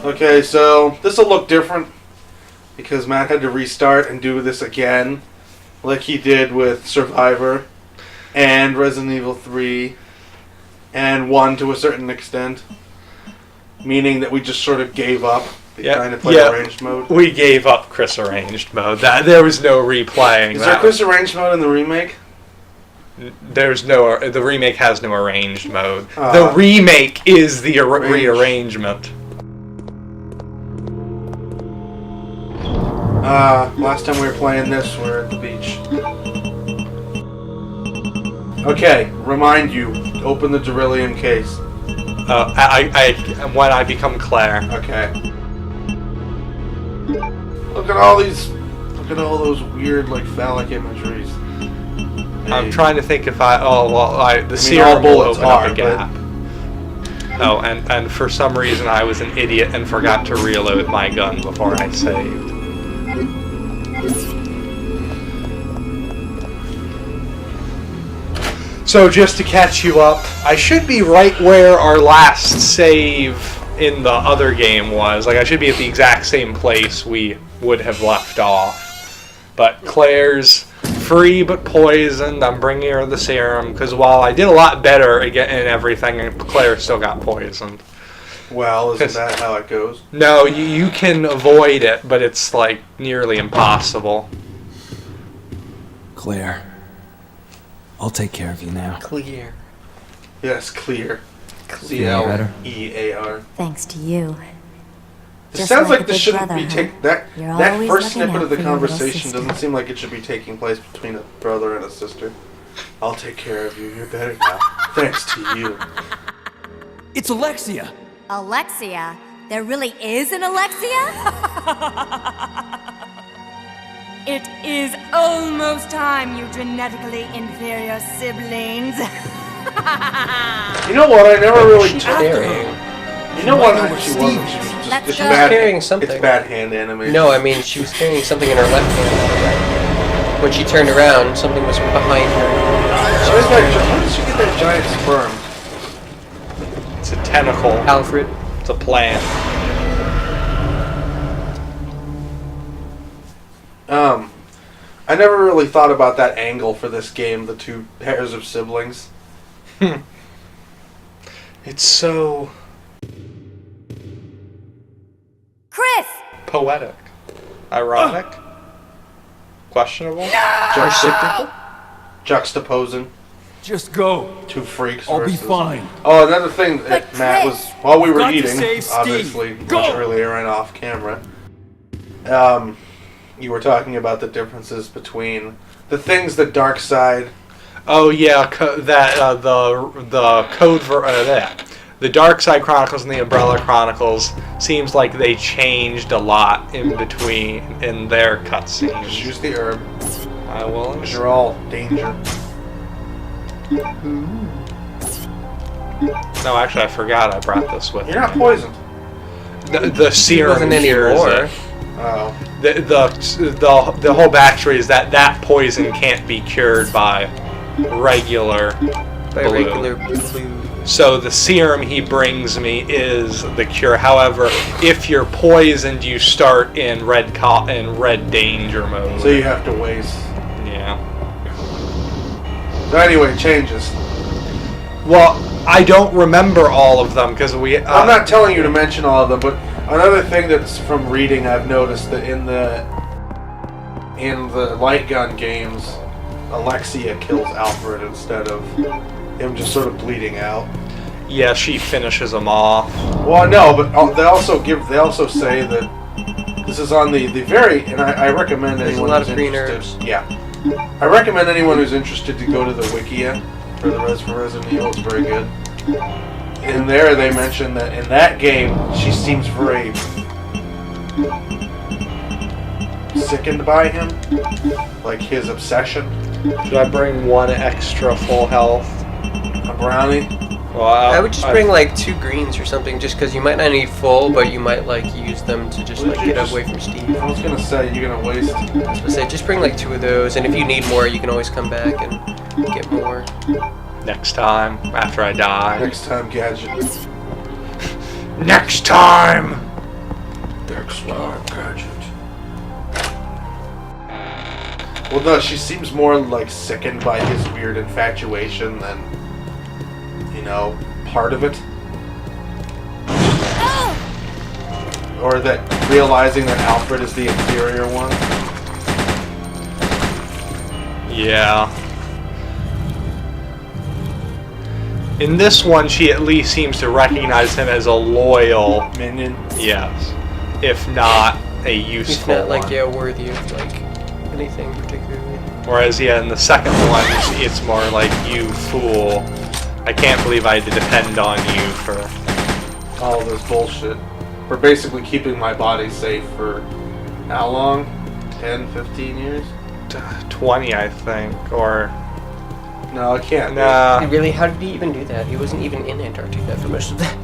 Okay, so this will look different because Matt had to restart and do this again, like he did with Survivor and Resident Evil 3 and 1 to a certain extent, meaning that we just sort of gave up trying to play arranged mode. We gave up Chris arranged mode. There was no replaying. Is there Chris arranged mode in the remake? There's no. The remake has no arranged mode. The remake is the rearrangement. Last time we were playing this, we were at the beach. Okay, remind you, open the beryllium case. When I become Claire. Okay. Look at all those weird, like, phallic imageries. Hey. I'm trying to think if the serum will open up a gap. Oh, and for some reason I was an idiot and forgot to reload my gun before I saved. So just to catch you up, I should be right where our last save in the other game was. Like, I should be at the exact same place we would have left off. But Claire's free but poisoned. I'm bringing her the serum, because while I did a lot better again and everything, Claire still got poisoned. Well, isn't that how it goes? No, you can avoid it, but it's, like, nearly impossible. Claire, I'll take care of you now. Clear. Yes, clear. Clear. Thanks to you. It sounds like this shouldn't be that first snippet of the conversation doesn't seem like it should be taking place between a brother and a sister. I'll take care of you. You're better now. Thanks to you. It's Alexia. Alexia? There really is an Alexia? It is almost time, you genetically inferior siblings. You know what? I never really She's talked to carrying. her. You know what? She wasn't. She was just She was carrying something. It's bad hand animation. No, I mean, she was carrying something in her left hand. When she turned around, something was behind her. How did she get that giant sperm? It's a tentacle. Alfred. It's a plant. I never really thought about that angle for this game, the two pairs of siblings. It's so... Chris! poetic. Ironic. Questionable. Juxtaposing. Just go. Two freaks I'll be versus... fine. Oh, another thing that Matt was... While we were Got to eating, save Steve. obviously, Go! much earlier and off camera, you were talking about the differences between the things that Darkside... Oh yeah, the Darkside Chronicles and the Umbrella Chronicles seems like they changed a lot in between in their cutscenes. Just use the herb. I will. Because you're all danger. No, actually, I forgot I brought this with me. You're not poisoned. The serum wasn't cures anymore. it. Oh. The whole backstory is that poison can't be cured by regular blue. So the serum he brings me is the cure. However, if you're poisoned, you start in red danger mode. So you have to waste. Yeah. So anyway, changes. Well, I don't remember all of them because we... I'm not telling you to mention all of them, but another thing that's from reading I've noticed that in the light gun games, Alexia kills Alfred instead of him just sort of bleeding out. Yeah, she finishes them off. Well, no, but they also say that this is on the very, and I recommend There's anyone a lot who's of green interested. herbs. Yeah, I recommend anyone who's interested to go to the Wikia for Resident Evil. It's very good. In there, they mention that in that game, she seems very sickened by him, like his obsession. Should I bring one extra full health? A brownie. Well, I would just bring like 2 greens or something, just because you might not need full, but you might like use them to just like get away from Steve. I was gonna say you're gonna waste. I was gonna say just bring like 2 of those, and if you need more, you can always come back and get more. Next time, after I die. Next time, Gadget. Next time! swell. Well, no, she seems more like sickened by his weird infatuation than, you know, part of it. Or that realizing that Alfred is the inferior one. Yeah. In this one, she at least seems to recognize him as a loyal Minion. yes, if not a useful He's not like one. worthy of like anything particularly. Whereas, yeah, in the second one, it's more like, you fool. I can't believe I had to depend on you for... All this bullshit. For basically keeping my body safe for how long? 10, 15 years? 20, I think, or... No, I can't. Nah. Really, how did he even do that? He wasn't even in Antarctica for most of that.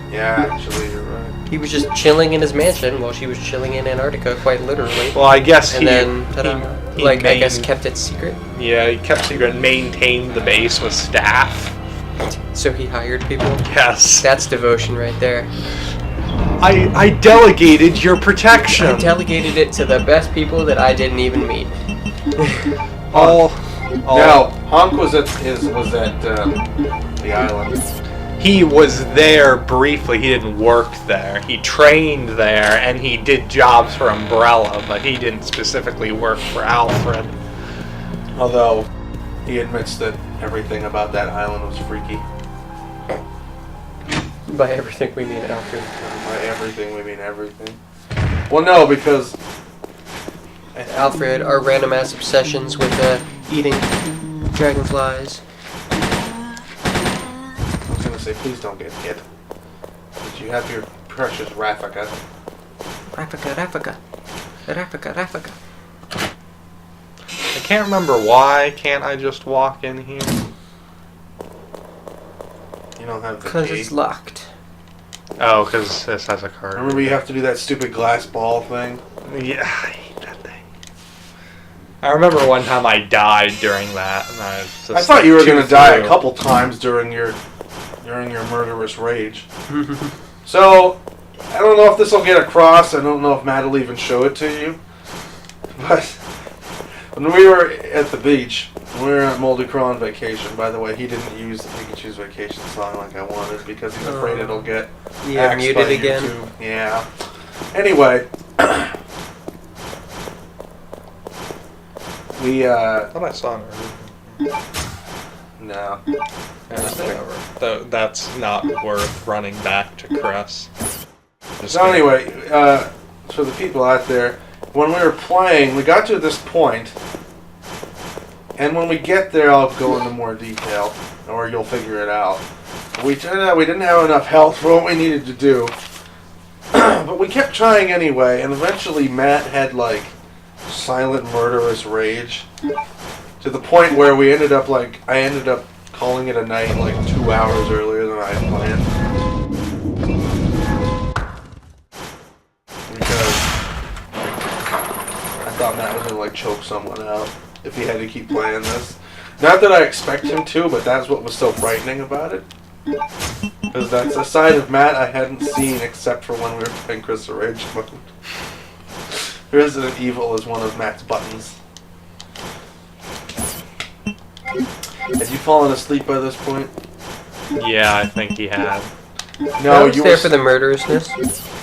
Yeah, actually, you're right. He was just chilling in his mansion while she was chilling in Antarctica, quite literally. Well, I guess And then, ta-da, he I guess kept it secret. Yeah, he kept secret and maintained the base with staff. So he hired people. Yes. That's devotion right there. I delegated your protection. I delegated it to the best people that I didn't even meet. Now, Honk was at the island. He was there briefly. He didn't work there. He trained there, and he did jobs for Umbrella, but he didn't specifically work for Alfred. Although, he admits that everything about that island was freaky. By everything we mean Alfred. By everything, we mean everything. Well, no, because... Alfred, our random ass obsessions with eating dragonflies. I was going to say, please don't get hit. But you have your precious Raffica. Raffica. I can't remember why. Can't I just walk in here? You don't have the Because key. it's locked. Oh, because this has a card. Remember you have to do that stupid glass ball thing? Yeah, I hate that thing. I remember one time I died during that, and I was just I thought you were going to die a through. couple times during your murderous rage. So, I don't know if this will get across. I don't know if Matt will even show it to you. But when we were at the beach, when we were at MoldyCrow on vacation, by the way, he didn't use the Pikachu's Vacation song like I wanted because he's afraid it'll get axed muted by again. YouTube. Yeah. Anyway, we, I thought I saw it. no. Whatever. That's not worth running back to Chris. So anyway, for the people out there, when we were playing, we got to this point, and when we get there, I'll go into more detail, or you'll figure it out. We turned out we didn't have enough health for what we needed to do, but we kept trying anyway, and eventually Matt had, like, silent murderous rage, to the point where I ended up calling it a night, like, 2 hours earlier than I had planned. Because I thought Matt was going to, like, choke someone out if he had to keep playing this. Not that I expect him to, but that's what was so frightening about it. Because that's a side of Matt I hadn't seen except for when we were playing Chris the Rage mode. Resident Evil is one of Matt's buttons. Had you fallen asleep by this point? Yeah, I think he had. No, I was you there were for the murderousness.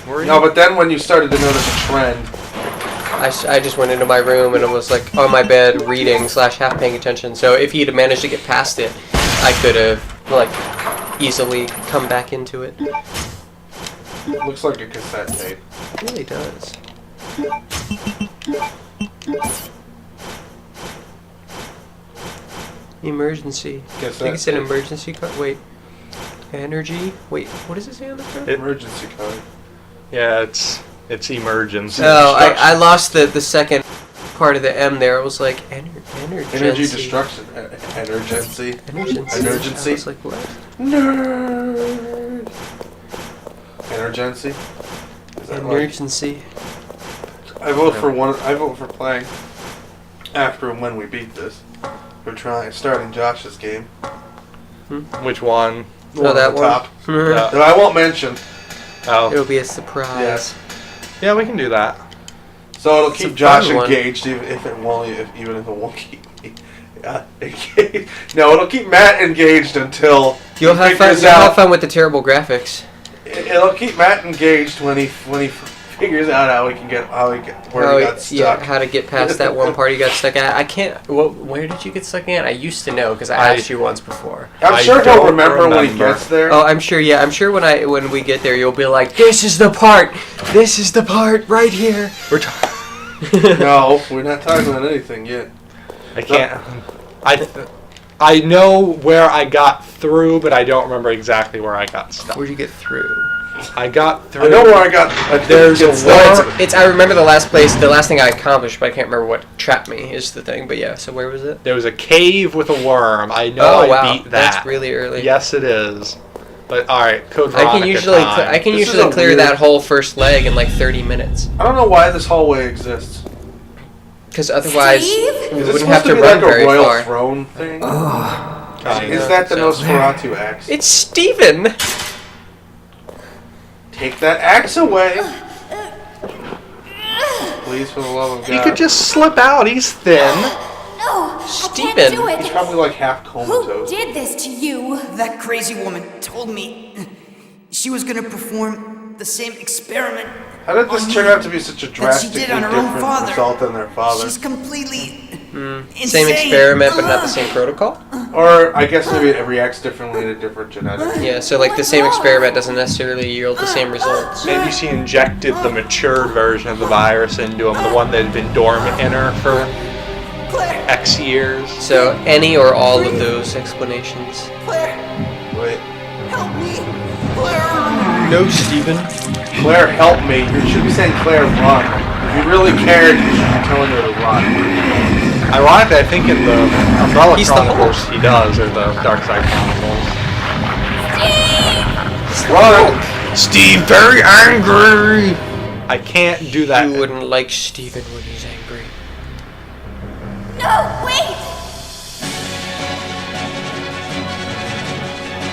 No, but then when you started to notice a trend, I just went into my room and I was like on my bed reading / half paying attention. So if he'd managed to get past it, I could have like easily come back into it. it looks like a cassette tape. It really does. Emergency. Guess I think it that's said it. emergency card. Wait. Energy. Wait. What does it say on the front? Emergency code. Yeah, it's emergency. Oh, I lost the second part of the M there. It was like energy. Energy destruction. Energency. Emergency. I was like, what? Nerd. Energency. Is that right? Emergency. I vote for one. I vote for playing after and when we beat this. We're starting Josh's game. Which one? The one that on the one? top. It'll That I won't mention. Oh, be a surprise. Yes. Yeah, we can do that. So it'll It's keep a Josh fun one. engaged even if it won't keep me engaged. No, it'll keep Matt engaged until You'll he have fun. figures You'll out. have fun with the terrible graphics. It'll keep Matt engaged when he figures out how he got stuck. Yeah, how to get past that one part he got stuck at. I can't. Where did you get stuck at? I used to know because I asked you once before. I'm sure he'll don't remember when he remember. gets there. Oh, I'm sure. Yeah, I'm sure when we get there, you'll be like, "This is the part. This is the part right here." We're No, we're not talking about anything yet. I can't. I know where I got through, but I don't remember exactly where I got stuck. Where'd you get through? I got through. I know where I got. There's a It's. I remember the last thing I accomplished, but I can't remember what trapped me. Is the thing. But yeah. So where was it? There was a cave with a worm. I know Oh wow, I beat that. that's really early. Yes, it is. But all right, Code I Veronica can usually time. I can This is usually a clear weird- that whole first leg in like 30 minutes. I don't know why this hallway exists. Because otherwise, Steve? we Is this wouldn't supposed have to be run like a very royal far. throne thing? Kinda. Is that the So- Nosferatu axe? It's Steven! Take that axe away. Please, for the love of God. He could just slip out. He's thin. No, I Steven. can't do He's it. probably like half Who comatose. did this to you? That crazy woman told me she was gonna perform the same experiment. How did this on turn me out to be such a that she drastically did on her own different father. result than their father? She's completely insane. Same experiment, but not the same protocol? Or I guess maybe it reacts differently to different genetics. Yeah, so like the same experiment doesn't necessarily yield the same results. Maybe she injected the matured version of the virus into him, the one that had been dormant in her for Claire, X years. So any or all of those explanations. Claire, Wait, help me. Claire. No, Steven. Claire, help me. You should be saying Claire, run. If you really cared, you should be telling her to run. Ironically, I think in the Umbrella He's the Chronicles he does, or the Darkside Chronicles. Run! Steve, very angry! I can't do that. You wouldn't like Steven when he's angry. No, wait!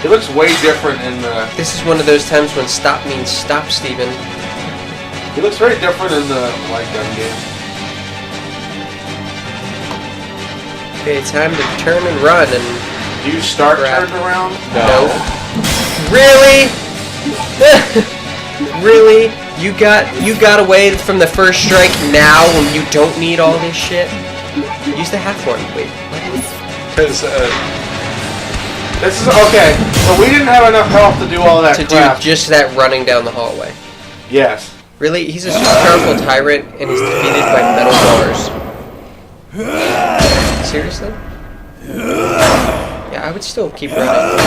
He looks way different in the. This is one of those times when stop means stop, Steven. He looks very different in the light gun game. Okay, time to turn and run and Do you start Crap. turned around? no. Really? Really? You got away from the first strike now when you don't need all this shit? Use the half one. Wait. Because This is okay. So we didn't have enough health to do all that To crap. do just that running down the hallway. Yes. Really? He's a super powerful tyrant and he's defeated by metal bars. Seriously? Yeah, I would still keep running.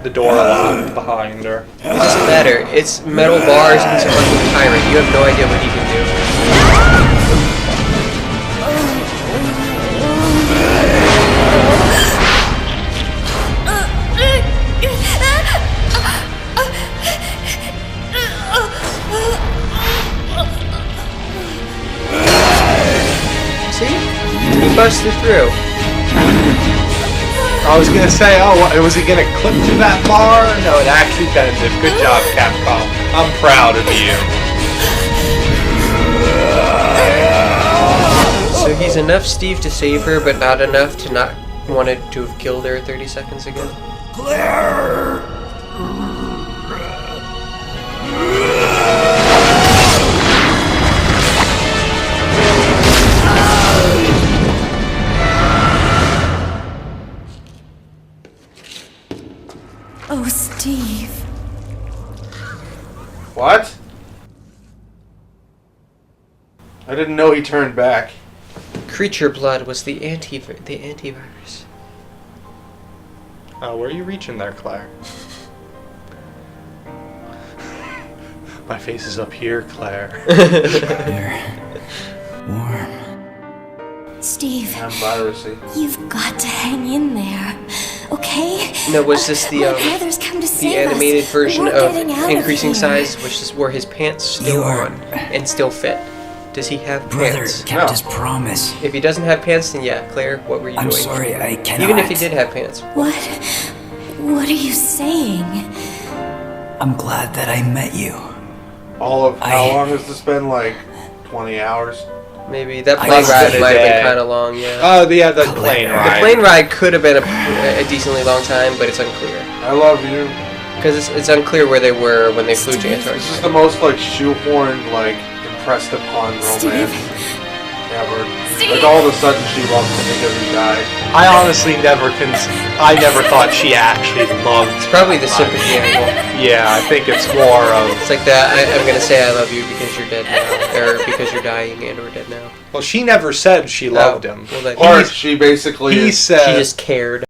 the door locked behind her. It doesn't matter. It's metal bars and he's a fucking tyrant. You have no idea what he can do. See? He busted through. I was gonna say, oh, was he gonna clip to that bar? No, it actually bended. Good job, Capcom. I'm proud of you. So he's enough Steve to save her, but not enough to not wanted to have killed her 30 seconds ago. Claire. Oh, Steve. What? I didn't know he turned back. Creature blood was the antivirus. Oh, where are you reaching there, Claire? My face is up here, Claire. Warm. Steve, I'm virusy. you've got to hang in there, okay? No, was this the My brothers come to the save us. animated version We're of getting out increasing of here. size, which is where his pants still You are- on and still fit? Does he have Brother pants? kept No. his promise. If he doesn't have pants, then yeah, Claire, what were you I'm doing? sorry, I cannot. Even if he did have pants. What? What are you saying? I'm glad that I met you. All of how long has this been? Like 20 hours. Maybe that I plane ride did might have that. been kind of long. Yeah. Oh, yeah, the plane The ride. plane ride could have been a decently long time, but it's unclear I love you. because it's unclear where they were when they flew to This is Antarctica. the most like shoehorned, like impressed upon romance ever. Like all of a sudden she loves him because he died. I honestly I never thought she actually loved. It's probably the sympathy angle. Yeah, I think it's more of. It's like that. I'm gonna say I love you because you're dead now, or because you're dying and we're dead now. Well, she never said she loved him. Well, then Or she basically He is- said she just cared.